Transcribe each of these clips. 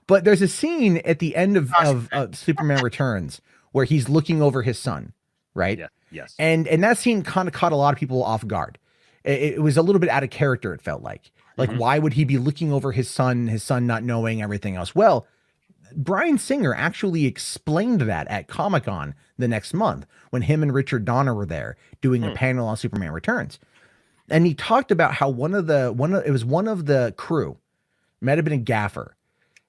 But there's a scene at the end of Superman Returns where he's looking over his son, right? Yeah. Yes. And that scene kind of caught a lot of people off guard. It was a little bit out of character, it felt like. Like, why would he be looking over his son not knowing everything else? Well, Bryan Singer actually explained that at Comic-Con the next month when him and Richard Donner were there doing a panel on Superman Returns. And he talked about how one of the crew, might have been a gaffer,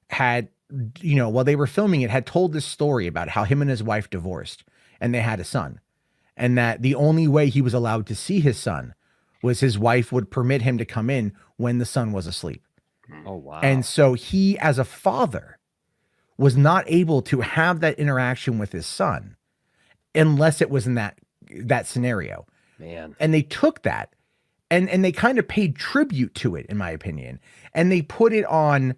had, while they were filming it, had told this story about how him and his wife divorced and they had a son. And that the only way he was allowed to see his son was his wife would permit him to come in when the son was asleep. Oh, wow. And so he, as a father, was not able to have that interaction with his son unless it was in that scenario. Man. And they took that and they kind of paid tribute to it, in my opinion. And they put it on,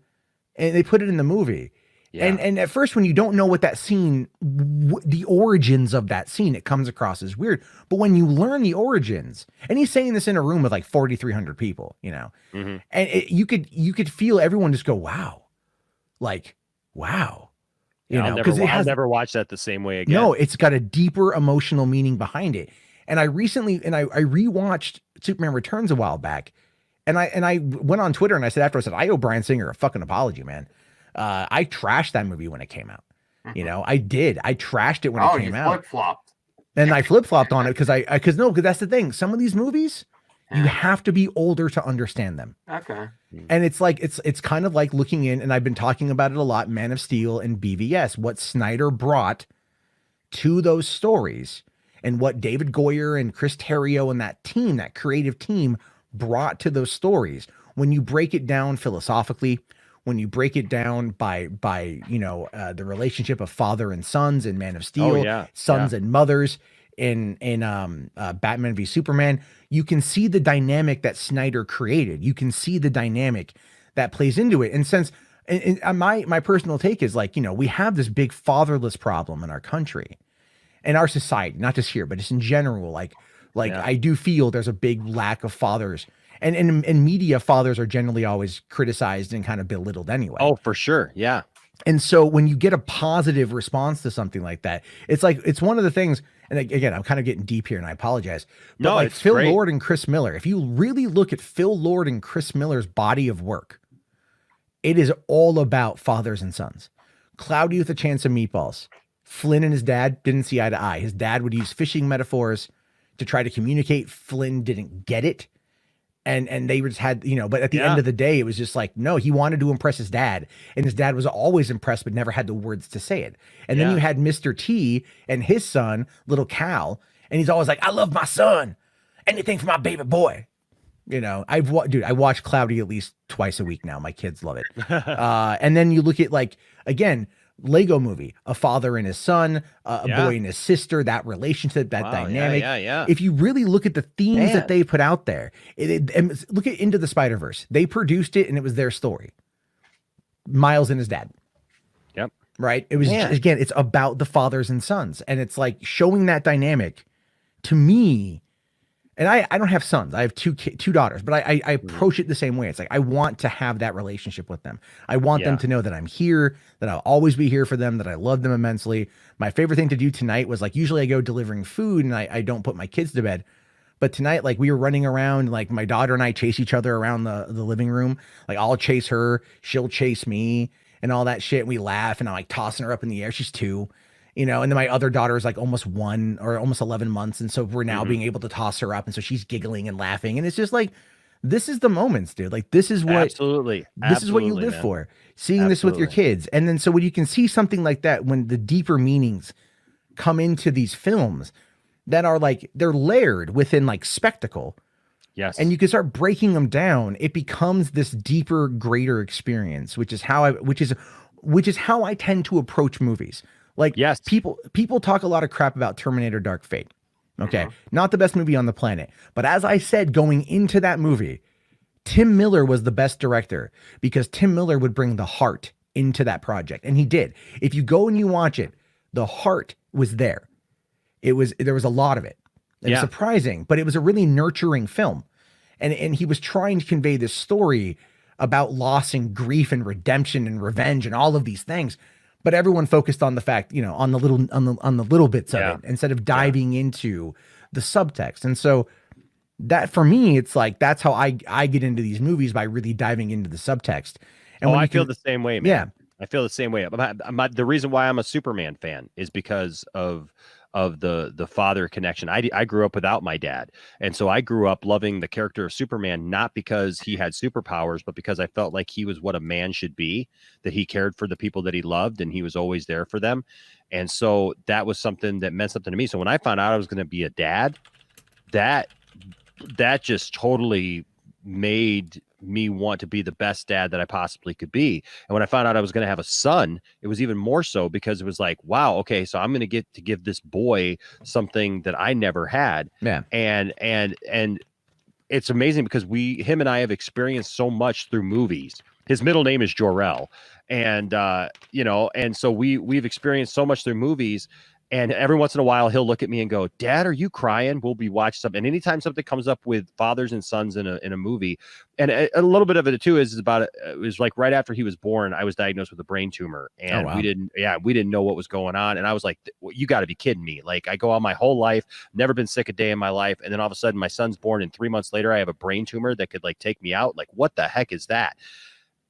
and they put it in the movie. Yeah. And at first, when you don't know what that scene, the origins of that scene, it comes across as weird. But when you learn the origins, and he's saying this in a room with like 4,300 people, and you could feel everyone just go, wow, like, wow, because I'll never watch that the same way again. No, it's got a deeper emotional meaning behind it. And I rewatched Superman Returns a while back, and I went on Twitter and I said, I owe Bryan Singer a fucking apology, man. I trashed that movie when it came out. I did. I trashed it when it came out. Flip-flopped. And I flip-flopped on it because that's the thing. Some of these movies, you have to be older to understand them. Okay. And it's like, it's kind of like looking in, and I've been talking about it a lot, Man of Steel and BVS, what Snyder brought to those stories and what David Goyer and Chris Terrio and that team, that creative team, brought to those stories. When you break it down philosophically, when you break it down by the relationship of father and sons in Man of Steel, sons and mothers in Batman v Superman, you can see the dynamic that Snyder created. You can see the dynamic that plays into it. And since my personal take is like, we have this big fatherless problem in our country and our society, not just here, but just in general. Like I do feel there's a big lack of fathers. And in media, fathers are generally always criticized and kind of belittled anyway. Oh, for sure. Yeah. And so when you get a positive response to something like that, it's one of the things, and again, I'm kind of getting deep here and I apologize. But no, like it's Phil great. Lord and Chris Miller, if you really look at Phil Lord and Chris Miller's body of work, it is all about fathers and sons. Cloudy with a Chance of Meatballs. Flynn and his dad didn't see eye to eye. His dad would use fishing metaphors to try to communicate. Flynn didn't get it. And they just had, but at the end of the day, it was just like, no, he wanted to impress his dad. And his dad was always impressed, but never had the words to say it. And then you had Mr. T and his son, little Cal. And he's always like, I love my son. Anything for my baby boy. I watch Cloudy at least twice a week now. My kids love it. And then you look at again, Lego Movie, a father and his son, a boy and his sister, that relationship, that dynamic. Yeah. If you really look at the themes that they put out there, and look at Into the Spider-Verse. They produced it and it was their story. Miles and his dad. Yep. Right? It was, again, it's about the fathers and sons. And it's like showing that dynamic to me. And I don't have sons. I have two daughters, but I approach it the same way. It's like, I want to have that relationship with them. I want them to know that I'm here, that I'll always be here for them, that I love them immensely. My favorite thing to do tonight was usually I go delivering food and I don't put my kids to bed. But tonight, we were running around, my daughter and I chase each other around the living room. I'll chase her, she'll chase me and all that shit. And we laugh and I'm tossing her up in the air. She's 2. And then my other daughter is almost 1 or almost 11 months. And so we're now being able to toss her up. And so she's giggling and laughing. And it's just this is the moments, dude. This is what, this is what you live for, seeing this with your kids. And then, so when you can see something like that, when the deeper meanings come into these films that are they're layered within spectacle. Yes. And you can start breaking them down. It becomes this deeper, greater experience, which is how I tend to approach movies. People talk a lot of crap about Terminator Dark Fate. Okay. Not the best movie on the planet. But as I said, going into that movie, Tim Miller was the best director because Tim Miller would bring the heart into that project. And he did. If you go and you watch it, the heart was there. There was a lot of it. It was surprising, but it was a really nurturing film. And he was trying to convey this story about loss and grief and redemption and revenge and all of these things. But everyone focused on the fact, you know, on the little bits of it instead of diving into the subtext. And so that for me, it's like that's how I get into these movies, by really diving into the subtext. And I feel the same way, man. Yeah. I feel the same way. The reason why I'm a Superman fan is because of the father connection. I grew up without my dad, and so I grew up loving the character of Superman, not because he had superpowers, but because I felt like he was what a man should be, that he cared for the people that he loved and he was always there for them. And so that was something that meant something to me. So when I found out I was going to be a dad, that just totally made me want to be the best dad that I possibly could be. And when I found out I was going to have a son, it was even more so, because it was like, wow, okay, so I'm going to get to give this boy something that I never had. Yeah. And it's amazing because him and I have experienced so much through movies. His middle name is Jor-El. And you know, and so we've experienced so much through movies. And every once in a while, he'll look at me and go, "Dad, are you crying?" We'll be watching something. And anytime something comes up with fathers and sons in a movie, and a little bit of it too is about it was like right after he was born, I was diagnosed with a brain tumor, and we didn't know what was going on. And I was like, "You got to be kidding me!" Like, I go on my whole life, never been sick a day in my life, and then all of a sudden, my son's born, and 3 months later, I have a brain tumor that could like take me out. Like, what the heck is that?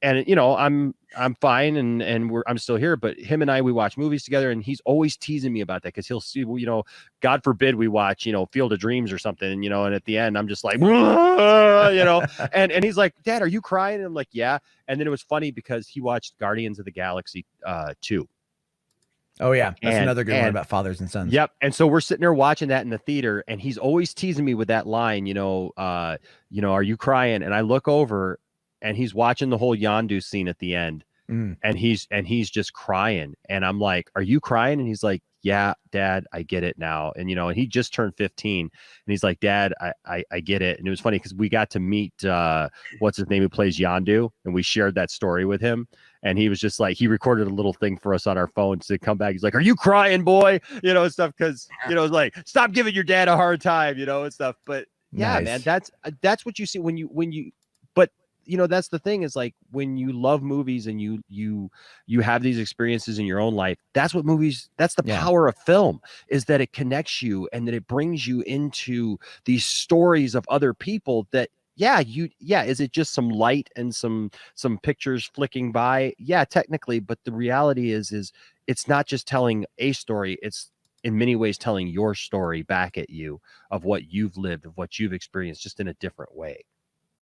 And you know, I'm fine, and I'm still here. But him and we watch movies together, and he's always teasing me about that, because he'll see, you know, God forbid we watch, you know, Field of Dreams or something, you know, and at the end I'm just like, you know, and he's like, "Dad, are you crying?" And I'm like, "Yeah." And then it was funny because he watched Guardians of the Galaxy 2. Oh yeah, that's another good one about fathers and sons. Yep. And so we're sitting there watching that in the theater, and he's always teasing me with that line, you know, "Are you crying?" And I look over, and he's watching the whole Yondu scene at the end, and he's just crying. And I'm like, "Are you crying?" And he's like, "Yeah, Dad, I get it now." And you know, and he just turned 15, and he's like, "Dad, I get it." And it was funny because we got to meet what's his name, who plays Yondu, and we shared that story with him. And he was just like, he recorded a little thing for us on our phone to come back. He's like, "Are you crying, boy?" You know, and stuff, because you know, it's like, stop giving your dad a hard time, you know, and stuff. But yeah, man, that's what you see when you. But you know, that's the thing, is like, when you love movies and you have these experiences in your own life, that's what movies, that's the power of film, is that it connects you and that it brings you into these stories of other people that, is it just some light and some pictures flicking by? Yeah, technically, but the reality is it's not just telling a story, it's in many ways telling your story back at you of what you've lived, of what you've experienced, just in a different way.